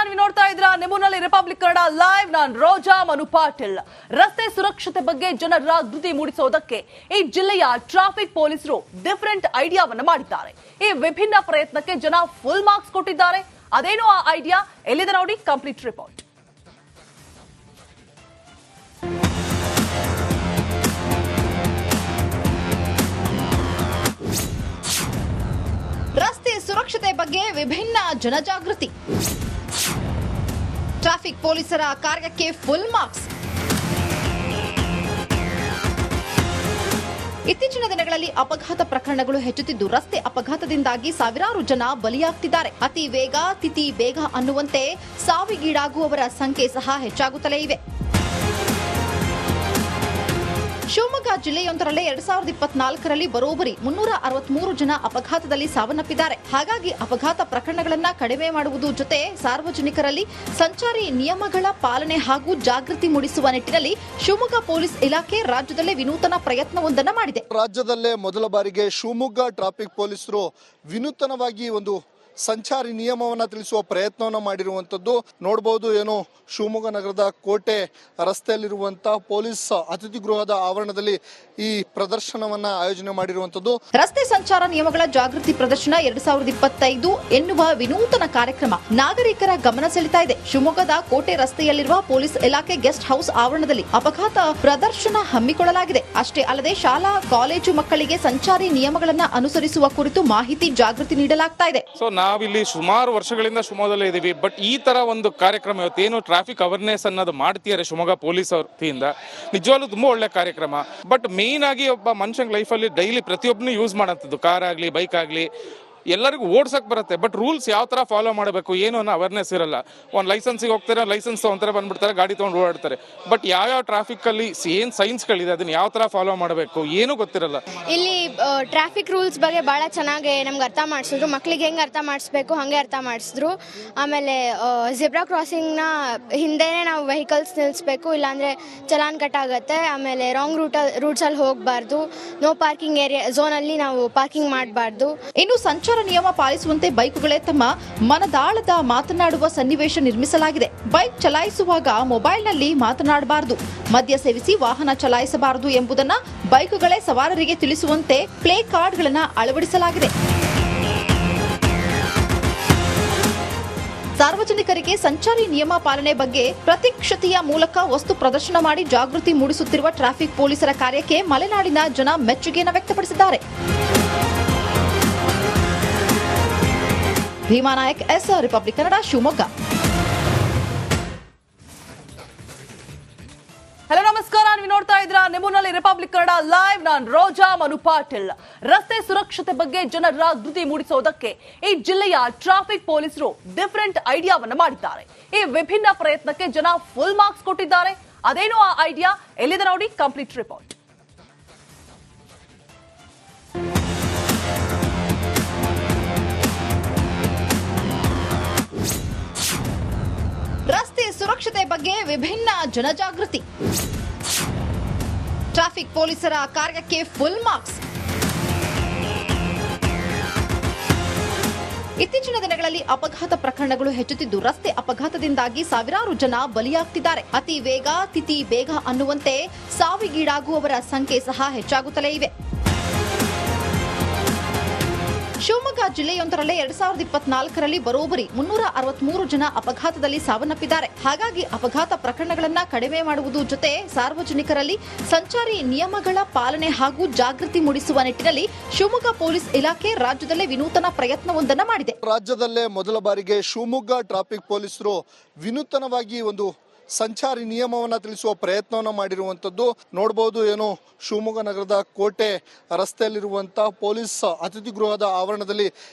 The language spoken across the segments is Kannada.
ನೀವು ನೋಡ್ತಾ ಇದ್ದೀರಾ ನಿಮ್ಮೂರಿನಲ್ಲಿ ರಿಪಬ್ಲಿಕ್ ಕನ್ನಡ ಲೈವ್. ನಾನು ರೋಜಾ ಮನು ಪಾಟೀಲ್. ರಸ್ತೆ ಸುರಕ್ಷತೆ ಬಗ್ಗೆ ಜನರ ಧೃತಿ ಮೂಡಿಸೋದಕ್ಕೆ ಈ ಜಿಲ್ಲೆಯ ಟ್ರಾಫಿಕ್ ಪೊಲೀಸರು ಡಿಫರೆಂಟ್ ಐಡಿಯಾವನ್ನ ಮಾಡಿದ್ದಾರೆ. ಈ ವಿಭಿನ್ನ ಪ್ರಯತ್ನಕ್ಕೆ ಜನ ಫುಲ್ ಮಾರ್ಕ್ಸ್ ಕೊಟ್ಟಿದ್ದಾರೆ. ಅದೇನು ಆ ಐಡಿಯಾ ಎಲ್ಲಿದೆ ನೋಡಿ, ಕಂಪ್ಲೀಟ್ ರಿಪೋರ್ಟ್. ರಸ್ತೆ ಸುರಕ್ಷತೆ ಬಗ್ಗೆ ವಿಭಿನ್ನ ಜನಜಾಗೃತಿ. ಟ್ರಾಫಿಕ್ ಪೊಲೀಸರ ಕಾರ್ಯಕ್ಕೆ ಫುಲ್ ಮಾರ್ಕ್ಸ್. ಇತ್ತೀಚಿನ ದಿನಗಳಲ್ಲಿ ಅಪಘಾತ ಪ್ರಕರಣಗಳು ಹೆಚ್ಚುತ್ತಿದ್ದು, ರಸ್ತೆ ಅಪಘಾತದಿಂದಾಗಿ ಸಾವಿರಾರು ಜನ ಬಲಿಯಾಗ್ತಿದ್ದಾರೆ. ಅತಿ ವೇಗ ತಿಥಿ ಬೇಗ ಅನ್ನುವಂತೆ ಸಾವಿಗೀಡಾಗುವವರ ಸಂಖ್ಯೆ ಸಹ ಹೆಚ್ಚಾಗುತ್ತಲೇ ಇವೆ. ಶಿವಮೊಗ್ಗ ಜಿಲ್ಲೆಯೊಂದರಲ್ಲೇ 2024ರಲ್ಲಿ ಬರೋಬ್ಬರಿ 363 ಜನ ಅಪಘಾತದಲ್ಲಿ ಸಾವನ್ನಪ್ಪಿದ್ದಾರೆ. ಹಾಗಾಗಿ ಅಪಘಾತ ಪ್ರಕರಣಗಳನ್ನು ಕಡಿಮೆ ಮಾಡುವುದು ಜೊತೆ ಸಾರ್ವಜನಿಕರಲ್ಲಿ ಸಂಚಾರಿ ನಿಯಮಗಳ ಪಾಲನೆ ಹಾಗೂ ಜಾಗೃತಿ ಮೂಡಿಸುವ ನಿಟ್ಟಿನಲ್ಲಿ ಶಿವಮೊಗ್ಗ ಪೊಲೀಸ್ ಇಲಾಖೆ ರಾಜ್ಯದಲ್ಲೇ ವಿನೂತನ ಪ್ರಯತ್ನವೊಂದನ್ನು ಮಾಡಿದೆ. ರಾಜ್ಯದಲ್ಲೇ ಮೊದಲ ಬಾರಿಗೆ ಶಿವಮೊಗ್ಗ ಟ್ರಾಫಿಕ್ ಪೊಲೀಸರು ವಿನೂತನವಾಗಿ ಒಂದು ಸಂಚಾರಿ ನಿಯಮವನ್ನ ತಿಳಿಸುವ ಪ್ರಯತ್ನವನ್ನ ಮಾಡಿರುವಂತದ್ದು ನೋಡಬಹುದು. ಏನು ಶಿವಮೊಗ್ಗ ನಗರದ ಕೋಟೆ ರಸ್ತೆಯಲ್ಲಿರುವಂತಹ ಪೊಲೀಸ್ ಅತಿಥಿ ಗೃಹದ ಆವರಣದಲ್ಲಿ ಈ ಪ್ರದರ್ಶನವನ್ನ ಆಯೋಜನೆ ಮಾಡಿರುವಂತದ್ದು. ರಸ್ತೆ ಸಂಚಾರ ನಿಯಮಗಳ ಜಾಗೃತಿ ಪ್ರದರ್ಶನ 2025 ಎನ್ನುವ ವಿನೂತನ ಕಾರ್ಯಕ್ರಮ ನಾಗರಿಕರ ಗಮನ ಸೆಳೆತಾ ಇದೆ. ಶಿವಮೊಗ್ಗದ ಕೋಟೆ ರಸ್ತೆಯಲ್ಲಿರುವ ಪೊಲೀಸ್ ಇಲಾಖೆ ಗೆಸ್ಟ್ ಹೌಸ್ ಆವರಣದಲ್ಲಿ ಅಪಘಾತ ಪ್ರದರ್ಶನ ಹಮ್ಮಿಕೊಳ್ಳಲಾಗಿದೆ. ಅಷ್ಟೇ ಅಲ್ಲದೆ ಶಾಲಾ ಕಾಲೇಜು ಮಕ್ಕಳಿಗೆ ಸಂಚಾರಿ ನಿಯಮಗಳನ್ನ ಅನುಸರಿಸುವ ಕುರಿತು ಮಾಹಿತಿ ಜಾಗೃತಿ ನೀಡಲಾಗ್ತಾ ಇದೆ. ನಾವಿಲ್ಲಿ ಸುಮಾರು ವರ್ಷಗಳಿಂದ ಶಿವಮೊಗ್ಗದಲ್ಲೇ ಇದ್ದೀವಿ. ಬಟ್ ಈ ತರ ಒಂದು ಕಾರ್ಯಕ್ರಮ ಇವತ್ತೇನು ಟ್ರಾಫಿಕ್ ಅವೇರ್ನೆಸ್ ಅನ್ನೋದು ಮಾಡ್ತಿದ್ದಾರೆ ಶಿವಮೊಗ್ಗ ಪೊಲೀಸ್ ವತಿಯಿಂದ, ನಿಜವಾಗ್ಲೂ ತುಂಬಾ ಒಳ್ಳೆ ಕಾರ್ಯಕ್ರಮ. ಬಟ್ ಮೇನ್ ಆಗಿ ಒಬ್ಬ ಮನುಷ್ಯನ ಲೈಫಲ್ಲಿ ಡೈಲಿ ಪ್ರತಿಯೊಬ್ಬನು ಯೂಸ್ ಮಾಡೋಂಥದ್ದು, ಕಾರ್ ಆಗಲಿ ಬೈಕ್ ಆಗಲಿ ಎಲ್ಲರಿಗೂ ಓಡ್ಸಕ್ ಬರುತ್ತೆ. ಬಟ್ ರೂಲ್ಸ್ ಯಾವ ತರ ಫಾಲೋ ಮಾಡಬೇಕು ಏನು ಅನ್ನೋ ಅವೇರ್ನೆಸ್ ಇರಲ್ಲ. ಒಂದು ಲೈಸೆನ್ಸಿಗೆ ಹೋಗ್ತಾರೆ, ಲೈಸೆನ್ಸ್ ತಗೊಂತಾರೆ, ಬಂದ್ಬಿಡ್ತಾರೆ, ಗಾಡಿ ತೊಗೊಂಡು ಓಡಾಡ್ತಾರೆ. ಬಟ್ ಯಾವ ಟ್ರಾಫಿಕ್ ಅಲ್ಲಿ ಏನ್ ಸೈನ್ಸ್ಗಳಿದೆ ಅದನ್ನ ಯಾವ ತರ ಫಾಲೋ ಮಾಡಬೇಕು ಏನು ಗೊತ್ತಿರಲ್ಲ. ಇಲ್ಲಿ ಟ್ರಾಫಿಕ್ ರೂಲ್ಸ್ ಬಗ್ಗೆ ಬಹಳ ಚೆನ್ನಾಗಿ ನಮ್ಗೆ ಅರ್ಥ ಮಾಡಿಸಿದ್ರು. ಮಕ್ಳಿಗೆ ಹೆಂಗೆ ಅರ್ಥ ಮಾಡಿಸ್ಬೇಕು ಹಂಗೆ ಅರ್ಥ ಮಾಡಿಸಿದ್ರು. ಆಮೇಲೆ ಝೆಬ್ರಾ ಕ್ರಾಸಿಂಗ್ನ ಹಿಂದೆನೇ ನಾವು ವೆಹಿಕಲ್ಸ್ ನಿಲ್ಲಿಸ್ಬೇಕು, ಇಲ್ಲಾಂದ್ರೆ ಚಲಾನ್ ಕಟ್ ಆಗುತ್ತೆ. ಆಮೇಲೆ ರಾಂಗ್ ರೂಟ್ಸಲ್ಲಿ ಹೋಗಬಾರ್ದು. ನೋ ಪಾರ್ಕಿಂಗ್ ಏರಿಯಾ ಝೋನಲ್ಲಿ ನಾವು ಪಾರ್ಕಿಂಗ್ ಮಾಡಬಾರ್ದು. ಇನ್ನು ಸಂಚಾರ ನಿಯಮ ಪಾಲಿಸುವಂತೆ ಬೈಕ್ಗಳೇ ತಮ್ಮ ಮನದಾಳದ ಮಾತನಾಡುವ ಸನ್ನಿವೇಶ ನಿರ್ಮಿಸಲಾಗಿದೆ. ಬೈಕ್ ಚಲಾಯಿಸುವಾಗ ಮೊಬೈಲ್ನಲ್ಲಿ ಮಾತನಾಡಬಾರದು, ಮದ್ಯ ಸೇವಿಸಿ ವಾಹನ ಚಲಾಯಿಸಬಾರದು ಎಂಬುದನ್ನ ಬೈಕ್ಗಳೇ ಸವಾರರಿಗೆ ತಿಳಿಸುವಂತೆ ಪ್ಲೇ ಕಾರ್ಡ್ಗಳನ್ನು ಅಳವಡಿಸಲಾಗಿದೆ. ಸಾರ್ವಜನಿಕರಿಗೆ ಸಂಚಾರಿ ನಿಯಮ ಪಾಲನೆ ಬಗ್ಗೆ ಪ್ರತ್ಯಕ್ಷತೆಯ ಮೂಲಕ ವಸ್ತು ಪ್ರದರ್ಶನ ಮಾಡಿ ಜಾಗೃತಿ ಮೂಡಿಸುತ್ತಿರುವ ಟ್ರಾಫಿಕ್ ಪೊಲೀಸರ ಕಾರ್ಯಕ್ಕೆ ಮಲೆನಾಡಿನ ಜನ ಮೆಚ್ಚುಗೆಯನ್ನು ವ್ಯಕ್ತಪಡಿಸಿದ್ದಾರೆ. Bhima Nayak, S, Republic Kannada, Shivamogga. Hello ನಮಸ್ಕಾರ, ನೀವು ನೋಡ್ತಾ ಇದ್ದೀರಾ ನಿಮ್ಮೂರಿನಲ್ಲಿ ರಿಪಬ್ಲಿಕ್ ಕನ್ನಡ ಲೈವ್. ನಾನು ರೋಜಾ ಮನು ಪಾಟೀಲ್. ರಸ್ತೆ ಸುರಕ್ಷತೆ ಬಗ್ಗೆ ಜನರ ಧೃತಿ ಮೂಡಿಸೋದಕ್ಕೆ ಈ ಜಿಲ್ಲೆಯ ಟ್ರಾಫಿಕ್ ಪೊಲೀಸರು ಡಿಫರೆಂಟ್ ಐಡಿಯಾವನ್ನ ಮಾಡಿದ್ದಾರೆ. ಈ ವಿಭಿನ್ನ ಪ್ರಯತ್ನಕ್ಕೆ ಜನ ಫುಲ್ ಮಾರ್ಕ್ಸ್ ಕೊಟ್ಟಿದ್ದಾರೆ. ಅದೇನು ಆ ಐಡಿಯಾ ಎಲ್ಲಿದೆ ನೋಡಿ, ಕಂಪ್ಲೀಟ್ ರಿಪೋರ್ಟ್. ರಸ್ತೆ ಸುರಕ್ಷತೆ ಬಗ್ಗೆ ವಿಭಿನ್ನ ಜನಜಾಗೃತಿ. ಟ್ರಾಫಿಕ್ ಪೊಲೀಸರ ಕಾರ್ಯಕ್ಕೆ ಫುಲ್ ಮಾರ್ಕ್ಸ್. ಇತ್ತೀಚಿನ ದಿನಗಳಲ್ಲಿ ಅಪಘಾತ ಪ್ರಕರಣಗಳು ಹೆಚ್ಚುತ್ತಿದ್ದು, ರಸ್ತೆ ಅಪಘಾತದಿಂದಾಗಿ ಸಾವಿರಾರು ಜನ ಬಲಿಯಾಗ್ತಿದ್ದಾರೆ. ಅತಿ ವೇಗ ತಿಥಿ ಬೇಗ ಅನ್ನುವಂತೆ ಸಾವಿಗೀಡಾಗುವವರ ಸಂಖ್ಯೆ ಸಹ ಹೆಚ್ಚಾಗುತ್ತಲೇ ಇವೆ. ಶಿವಮೊಗ್ಗ ಜಿಲ್ಲೆಯೊಂದರಲ್ಲೇ 2024ರಲ್ಲಿ ಬರೋಬ್ಬರಿ 363 ಜನ ಅಪಘಾತದಲ್ಲಿ ಸಾವನ್ನಪ್ಪಿದ್ದಾರೆ. ಹಾಗಾಗಿ ಅಪಘಾತ ಪ್ರಕರಣಗಳನ್ನು ಕಡಿಮೆ ಮಾಡುವುದು ಜೊತೆ ಸಾರ್ವಜನಿಕರಲ್ಲಿ ಸಂಚಾರಿ ನಿಯಮಗಳ ಪಾಲನೆ ಹಾಗೂ ಜಾಗೃತಿ ಮೂಡಿಸುವ ನಿಟ್ಟಿನಲ್ಲಿ ಶಿವಮೊಗ್ಗ ಪೊಲೀಸ್ ಇಲಾಖೆ ರಾಜ್ಯದಲ್ಲೇ ವಿನೂತನ ಪ್ರಯತ್ನವೊಂದನ್ನು ಮಾಡಿದೆ. ರಾಜ್ಯದಲ್ಲೇ ಮೊದಲ ಬಾರಿಗೆ ಶಿವಮೊಗ್ಗ ಟ್ರಾಫಿಕ್ ಪೊಲೀಸರು ವಿನೂತನವಾಗಿ ಒಂದು ಸಂಚಾರಿ ನಿಯಮವನ್ನ ತಿಳಿಸುವ ಪ್ರಯತ್ನವನ್ನ ಮಾಡಿರುವಂತದ್ದು ನೋಡಬಹುದು. ಏನು ಶಿವಮೊಗ್ಗ ನಗರದ ಕೋಟೆ ರಸ್ತೆಯಲ್ಲಿರುವಂತಹ ಪೊಲೀಸ್ ಅತಿಥಿ ಗೃಹದ ಆವರಣದಲ್ಲಿ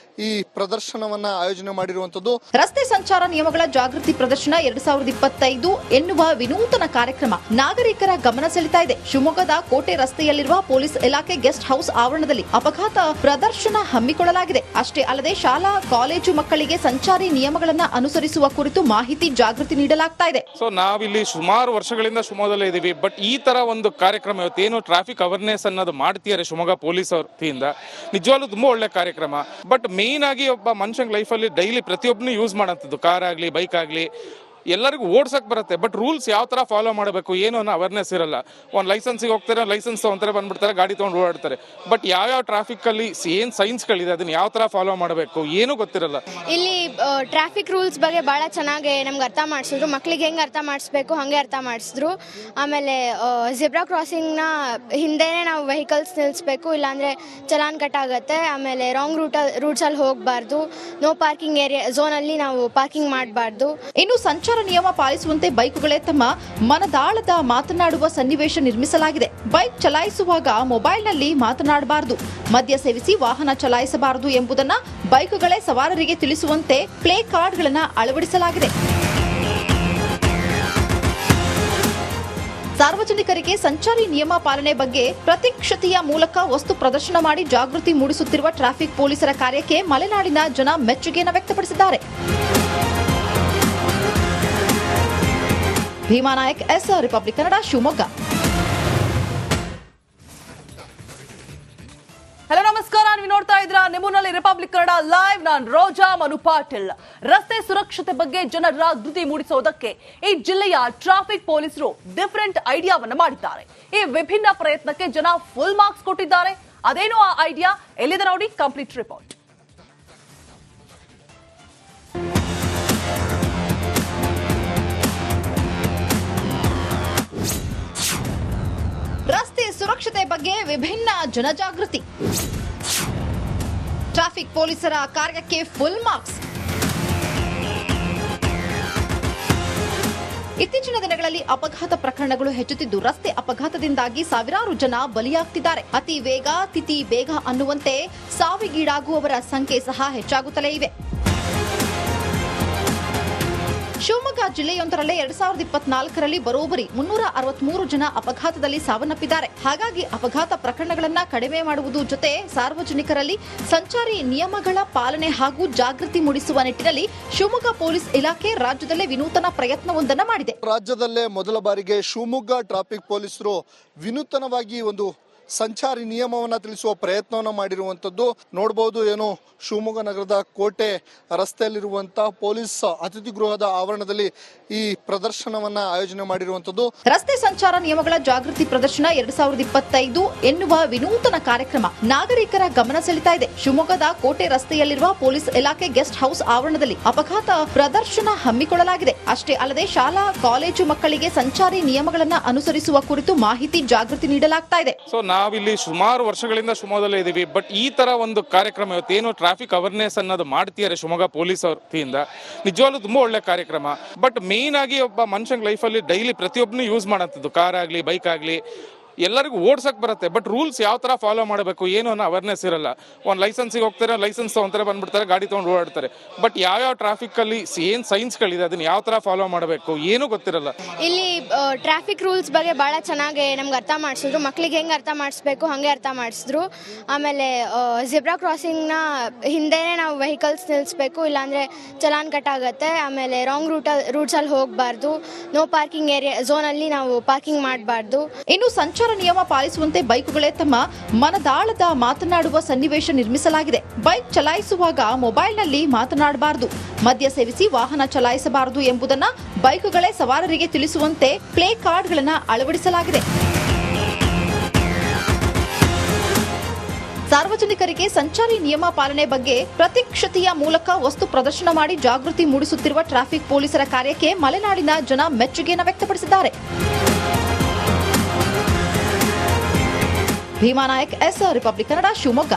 ಈ ಪ್ರದರ್ಶನವನ್ನ ಆಯೋಜನೆ ಮಾಡಿರುವಂತದ್ದು. ರಸ್ತೆ ಸಂಚಾರ ನಿಯಮಗಳ ಜಾಗೃತಿ ಪ್ರದರ್ಶನ 2025 ಎನ್ನುವ ವಿನೂತನ ಕಾರ್ಯಕ್ರಮ ನಾಗರಿಕರ ಗಮನ ಸೆಳೆತಾ ಇದೆ. ಶಿವಮೊಗ್ಗದ ಕೋಟೆ ರಸ್ತೆಯಲ್ಲಿರುವ ಪೊಲೀಸ್ ಇಲಾಖೆ ಗೆಸ್ಟ್ ಹೌಸ್ ಆವರಣದಲ್ಲಿ ಅಪಘಾತ ಪ್ರದರ್ಶನ ಹಮ್ಮಿಕೊಳ್ಳಲಾಗಿದೆ. ಅಷ್ಟೇ ಅಲ್ಲದೆ ಶಾಲಾ ಕಾಲೇಜು ಮಕ್ಕಳಿಗೆ ಸಂಚಾರಿ ನಿಯಮಗಳನ್ನ ಅನುಸರಿಸುವ ಕುರಿತು ಮಾಹಿತಿ ಜಾಗೃತಿ ನೀಡಲಾಗ್ತಾ ಇದೆ. ನಾವಿಲ್ಲಿ ಸುಮಾರು ವರ್ಷಗಳಿಂದ ಶಿವಮೊಗ್ಗದಲ್ಲೇ ಇದ್ದೀವಿ. ಬಟ್ ಈ ತರ ಒಂದು ಕಾರ್ಯಕ್ರಮ ಇವತ್ತೇನು ಟ್ರಾಫಿಕ್ ಅವೇರ್ನೆಸ್ ಅನ್ನೋದು ಮಾಡ್ತಿದ್ದಾರೆ ಶಿವಮೊಗ್ಗ ಪೊಲೀಸ್ ಅವ್ರ ವತಿಯಿಂದ, ನಿಜವಾಗ್ಲೂ ತುಂಬಾ ಒಳ್ಳೆ ಕಾರ್ಯಕ್ರಮ. ಬಟ್ ಮೇನ್ ಆಗಿ ಒಬ್ಬ ಮನುಷ್ಯನ ಲೈಫಲ್ಲಿ ಡೈಲಿ ಪ್ರತಿಯೊಬ್ಬನು ಯೂಸ್ ಮಾಡೋಂಥದ್ದು, ಕಾರ್ ಆಗಲಿ ಬೈಕ್ ಆಗಲಿ ಎಲ್ಲರಿಗೂ ಓಡ್ಸಕ್ ಬರುತ್ತೆ. ಬಟ್ ರೂಲ್ಸ್ ಯಾವ ತರ ಫಾಲೋ ಮಾಡಬೇಕು ಏನು ಅನ್ನೋ ಅವೇರ್ನೆಸ್ ಇರಲ್ಲ. ಒಂದು ಲೈಸೆನ್ಸಿಗೆ ಹೋಗ್ತಾರೆ, ಲೈಸೆನ್ಸ್ ತಗೊಂತಾರೆ, ಬಂದ್ಬಿಡ್ತಾರೆ, ಗಾಡಿ ತೊಗೊಂಡು ಓಡಾಡ್ತಾರೆ. ಬಟ್ ಯಾವ್ಯಾವ ಟ್ರಾಫಿಕ್ ಅಲ್ಲಿ ಏನ್ ಸೈನ್ಸ್ಗಳಿದೆ ಅದನ್ನ ಯಾವ ತರ ಫಾಲೋ ಮಾಡಬೇಕು ಏನು ಗೊತ್ತಿರಲ್ಲ. ಇಲ್ಲಿ ಟ್ರಾಫಿಕ್ ರೂಲ್ಸ್ ಬಗ್ಗೆ ಭಾಳ ಚೆನ್ನಾಗಿ ನಮ್ಗೆ ಅರ್ಥ ಮಾಡಿಸಿದ್ರು. ಮಕ್ಳಿಗೆ ಹೆಂಗೆ ಅರ್ಥ ಮಾಡಿಸ್ಬೇಕು ಹಾಗೆ ಅರ್ಥ ಮಾಡಿಸಿದ್ರು. ಆಮೇಲೆ ಝೆಬ್ರಾ ಕ್ರಾಸಿಂಗ್ನ ಹಿಂದೆನೇ ನಾವು ವೆಹಿಕಲ್ಸ್ ನಿಲ್ಲಿಸ್ಬೇಕು, ಇಲ್ಲಾಂದರೆ ಚಲಾನ್ ಕಟ್ ಆಗುತ್ತೆ. ಆಮೇಲೆ ರಾಂಗ್ ರೂಟ್ಸಲ್ಲಿ ಹೋಗಬಾರ್ದು, ನೋ ಪಾರ್ಕಿಂಗ್ ಏರಿಯಾ ಝೋನಲ್ಲಿ ನಾವು ಪಾರ್ಕಿಂಗ್ ಮಾಡಬಾರ್ದು. ಇನ್ನು ಸಂಚಾರ ನಿಯಮ ಪಾಲಿಸುವಂತೆ ಬೈಕುಗಳೇ ತಮ್ಮ ಮನದಾಳದ ಮಾತನಾಡುವ ಸನ್ನಿವೇಶ ನಿರ್ಮಿಸಲಾಗಿದೆ. ಬೈಕ್ ಚಲಾಯಿಸುವಾಗ ಮೊಬೈಲ್ನಲ್ಲಿ ಮಾತನಾಡಬಾರದು, ಮದ್ಯ ಸೇವಿಸಿ ವಾಹನ ಚಲಾಯಿಸಬಾರದು ಎಂಬುದನ್ನ ಬೈಕುಗಳೇ ಸವಾರರಿಗೆ ತಿಳಿಸುವಂತೆ ಪ್ಲೇ ಕಾರ್ಡ್ಗಳನ್ನು ಅಳವಡಿಸಲಾಗಿದೆ. ಸಾರ್ವಜನಿಕರಿಗೆ ಸಂಚಾರಿ ನಿಯಮ ಪಾಲನೆ ಬಗ್ಗೆ ಪ್ರತ್ಯಕ್ಷತೆಯ ಮೂಲಕ ವಸ್ತು ಪ್ರದರ್ಶನ ಮಾಡಿ ಜಾಗೃತಿ ಮೂಡಿಸುತ್ತಿರುವ ಟ್ರಾಫಿಕ್ ಪೊಲೀಸರ ಕಾರ್ಯಕ್ಕೆ ಮಲೆನಾಡಿನ ಜನ ಮೆಚ್ಚುಗೆಯನ್ನು ವ್ಯಕ್ತಪಡಿಸಿದ್ದಾರೆ. Bhima Nayak, S Republic Kannada, Shivamogga. Hello ನಮಸ್ಕಾರ, ನೀವು ನೋಡ್ತಾ ಇದ್ದೀರಾ ನಿಮ್ಮೂರಿನಲ್ಲಿ ರಿಪಬ್ಲಿಕ್ ಕನ್ನಡ ಲೈವ್. ನಾನು ರೋಜಾ ಮನುಪಾಟಿಲ್. ರಸ್ತೆ ಸುರಕ್ಷತೆ ಬಗ್ಗೆ ಜನರ ಜಾಗೃತಿ ಮೂಡಿಸೋದಕ್ಕೆ ಈ ಜಿಲ್ಲೆಯ ಟ್ರಾಫಿಕ್ ಪೊಲೀಸರು ಡಿಫರೆಂಟ್ ಐಡಿಯಾವನ್ನು ಮಾಡಿದ್ದಾರೆ. ಈ ವಿಭಿನ್ನ ಪ್ರಯತ್ನಕ್ಕೆ ಜನ ಫುಲ್ ಮಾರ್ಕ್ಸ್ ಕೊಟ್ಟಿದ್ದಾರೆ. ಅದೇನು ಆ ಐಡಿಯಾ, ಎಲ್ಲಿದೆ ನೋಡಿ ಕಂಪ್ಲೀಟ್ ರಿಪೋರ್ಟ್. ರಸ್ತೆ ಸುರಕ್ಷತೆ ಬಗ್ಗೆ ವಿಭಿನ್ನ ಜನಜಾಗೃತಿ. ಟ್ರಾಫಿಕ್ ಪೊಲೀಸರ ಕಾರ್ಯಕ್ಕೆ ಫುಲ್ ಮಾರ್ಕ್ಸ್. ಇತ್ತೀಚಿನ ದಿನಗಳಲ್ಲಿ ಅಪಘಾತ ಪ್ರಕರಣಗಳು ಹೆಚ್ಚುತ್ತಿದ್ದು, ರಸ್ತೆ ಅಪಘಾತದಿಂದಾಗಿ ಸಾವಿರಾರು ಜನ ಬಲಿಯಾಗ್ತಿದ್ದಾರೆ. ಅತಿ ವೇಗ ತಿಥಿ ಬೇಗ ಅನ್ನುವಂತೆ ಸಾವಿಗೀಡಾಗುವವರ ಸಂಖ್ಯೆ ಸಹ ಹೆಚ್ಚಾಗುತ್ತಲೇ ಇವೆ. ಶಿವಮೊಗ್ಗ ಜಿಲ್ಲೆಯೊಂದರಲ್ಲೇ 2024ರಲ್ಲಿ ಬರೋಬ್ಬರಿ 363 ಜನ ಅಪಘಾತದಲ್ಲಿ ಸಾವನ್ನಪ್ಪಿದ್ದಾರೆ. ಹಾಗಾಗಿ ಅಪಘಾತ ಪ್ರಕರಣಗಳನ್ನು ಕಡಿಮೆ ಮಾಡುವುದು ಜೊತೆ ಸಾರ್ವಜನಿಕರಲ್ಲಿ ಸಂಚಾರಿ ನಿಯಮಗಳ ಪಾಲನೆ ಹಾಗೂ ಜಾಗೃತಿ ಮೂಡಿಸುವ ನಿಟ್ಟಿನಲ್ಲಿ ಶಿವಮೊಗ್ಗ ಪೊಲೀಸ್ ಇಲಾಖೆ ರಾಜ್ಯದಲ್ಲೇ ವಿನೂತನ ಪ್ರಯತ್ನವೊಂದನ್ನು ಮಾಡಿದೆ. ರಾಜ್ಯದಲ್ಲೇ ಮೊದಲ ಬಾರಿಗೆ ಶಿವಮೊಗ್ಗ ಟ್ರಾಫಿಕ್ ಪೊಲೀಸರು ವಿನೂತನವಾಗಿ ಒಂದು ಸಂಚಾರಿ ನಿಯಮವನ್ನ ತಿಳಿಸುವ ಪ್ರಯತ್ನವನ್ನ ಮಾಡಿರುವಂತದ್ದು ನೋಡಬಹುದು. ಏನು ಶಿವಮೊಗ್ಗ ನಗರದ ಕೋಟೆ ರಸ್ತೆಯಲ್ಲಿರುವಂತಹ ಪೊಲೀಸ್ ಅತಿಥಿ ಗೃಹದ ಆವರಣದಲ್ಲಿ ಈ ಪ್ರದರ್ಶನವನ್ನ ಆಯೋಜನೆ ಮಾಡಿರುವಂತದ್ದು. ರಸ್ತೆ ಸಂಚಾರ ನಿಯಮಗಳ ಜಾಗೃತಿ ಪ್ರದರ್ಶನ 2025 ಎನ್ನುವ ವಿನೂತನ ಕಾರ್ಯಕ್ರಮ ನಾಗರಿಕರ ಗಮನ ಸೆಳೀತಾ ಇದೆ. ಶಿವಮೊಗ್ಗದ ಕೋಟೆ ರಸ್ತೆಯಲ್ಲಿರುವ ಪೊಲೀಸ್ ಇಲಾಖೆ ಗೆಸ್ಟ್ ಹೌಸ್ ಆವರಣದಲ್ಲಿ ಅಪಘಾತ ಪ್ರದರ್ಶನ ಹಮ್ಮಿಕೊಳ್ಳಲಾಗಿದೆ. ಅಷ್ಟೇ ಅಲ್ಲದೆ ಶಾಲಾ ಕಾಲೇಜು ಮಕ್ಕಳಿಗೆ ಸಂಚಾರಿ ನಿಯಮಗಳನ್ನು ಅನುಸರಿಸುವ ಕುರಿತು ಮಾಹಿತಿ ಜಾಗೃತಿ ನೀಡಲಾಗ್ತಾ ಇದೆ. ನಾವಿಲ್ಲಿ ಸುಮಾರು ವರ್ಷಗಳಿಂದ ಶಿವಮೊಗ್ಗದಲ್ಲೇ ಇದ್ದೀವಿ. ಬಟ್ ಈ ತರ ಒಂದು ಕಾರ್ಯಕ್ರಮ ಇವತ್ತೇನು ಟ್ರಾಫಿಕ್ ಅವೇರ್ನೆಸ್ ಅನ್ನೋದು ಮಾಡ್ತಿದ್ದಾರೆ ಶಿವಮೊಗ್ಗ ಪೊಲೀಸ್ ಅವ್ರ ವತಿಯಿಂದ, ನಿಜವಾಗ್ಲೂ ತುಂಬಾ ಒಳ್ಳೆ ಕಾರ್ಯಕ್ರಮ. ಬಟ್ ಮೇನ್ ಆಗಿ ಒಬ್ಬ ಮನುಷ್ಯನ ಲೈಫಲ್ಲಿ ಡೈಲಿ ಪ್ರತಿಯೊಬ್ಬನು ಯೂಸ್ ಮಾಡೋಂಥದ್ದು, ಕಾರ್ ಆಗಲಿ ಬೈಕ್ ಆಗಲಿ ಎಲ್ಲರಿಗೂ ಓಡ್ಸಕ್ ಬರುತ್ತೆ. ಬಟ್ ರೂಲ್ಸ್ ಯಾವ ತರ ಫಾಲೋ ಮಾಡಬೇಕು ಏನು ಅನ್ನೋ ಅವೇರ್ನೆಸ್ ಇರಲ್ಲ. ಒಂದು ಲೈಸೆನ್ಸಿಗೆ ಹೋಗ್ತಾರೆ, ಲೈಸೆನ್ಸ್ ತಗೊಂತಾರೆ, ಬಂದ್ಬಿಡ್ತಾರೆ, ಗಾಡಿ ತೊಗೊಂಡು ಓಡಾಡ್ತಾರೆ. ಬಟ್ ಯಾವ್ಯಾವ ಟ್ರಾಫಿಕ್ ಅಲ್ಲಿ ಏನ್ ಸೈನ್ಸ್ಗಳಿದೆ ಅದನ್ನ ಯಾವ ತರ ಫಾಲೋ ಮಾಡಬೇಕು ಏನು ಗೊತ್ತಿರಲ್ಲ. ಇಲ್ಲಿ ಟ್ರಾಫಿಕ್ ರೂಲ್ಸ್ ಬಗ್ಗೆ ಭಾಳ ಚೆನ್ನಾಗಿ ನಮ್ಗೆ ಅರ್ಥ ಮಾಡಿಸಿದ್ರು. ಮಕ್ಳಿಗೆ ಹೆಂಗೆ ಅರ್ಥ ಮಾಡಿಸ್ಬೇಕು ಹಾಗೆ ಅರ್ಥ ಮಾಡಿಸಿದ್ರು. ಆಮೇಲೆ ಝೆಬ್ರಾ ಕ್ರಾಸಿಂಗ್ನ ಹಿಂದೆನೇ ನಾವು ವೆಹಿಕಲ್ಸ್ ನಿಲ್ಲಿಸ್ಬೇಕು, ಇಲ್ಲಾಂದರೆ ಚಲಾನ್ ಕಟ್ ಆಗುತ್ತೆ. ಆಮೇಲೆ ರಾಂಗ್ ರೂಟ್ಸಲ್ಲಿ ಹೋಗಬಾರ್ದು, ನೋ ಪಾರ್ಕಿಂಗ್ ಏರಿಯಾ ಝೋನಲ್ಲಿ ನಾವು ಪಾರ್ಕಿಂಗ್ ಮಾಡಬಾರ್ದು. ಇನ್ನು ಸಂಚಾರ ನಿಯಮ ಪಾಲಿಸುವಂತೆ ಬೈಕುಗಳೇ ತಮ್ಮ ಮನದಾಳದ ಮಾತನಾಡುವ ಸನ್ನಿವೇಶ ನಿರ್ಮಿಸಲಾಗಿದೆ. ಬೈಕ್ ಚಲಾಯಿಸುವಾಗ ಮೊಬೈಲ್ನಲ್ಲಿ ಮಾತನಾಡಬಾರದು, ಮದ್ಯ ಸೇವಿಸಿ ವಾಹನ ಚಲಾಯಿಸಬಾರದು ಎಂಬುದನ್ನ ಬೈಕುಗಳೇ ಸವಾರರಿಗೆ ತಿಳಿಸುವಂತೆ ಪ್ಲೇ ಕಾರ್ಡ್ಗಳನ್ನು ಅಳವಡಿಸಲಾಗಿದೆ. ಸಾರ್ವಜನಿಕರಿಗೆ ಸಂಚಾರಿ ನಿಯಮ ಪಾಲನೆ ಬಗ್ಗೆ ಪ್ರತ್ಯಕ್ಷತೆಯ ಮೂಲಕ ವಸ್ತು ಪ್ರದರ್ಶನ ಮಾಡಿ ಜಾಗೃತಿ ಮೂಡಿಸುತ್ತಿರುವ ಟ್ರಾಫಿಕ್ ಪೊಲೀಸರ ಕಾರ್ಯಕ್ಕೆ ಮಲೆನಾಡಿನ ಜನ ಮೆಚ್ಚುಗೆಯನ್ನು ವ್ಯಕ್ತಪಡಿಸಿದ್ದಾರೆ. Bhima Nayak, S Republic Kannada, Shivamogga.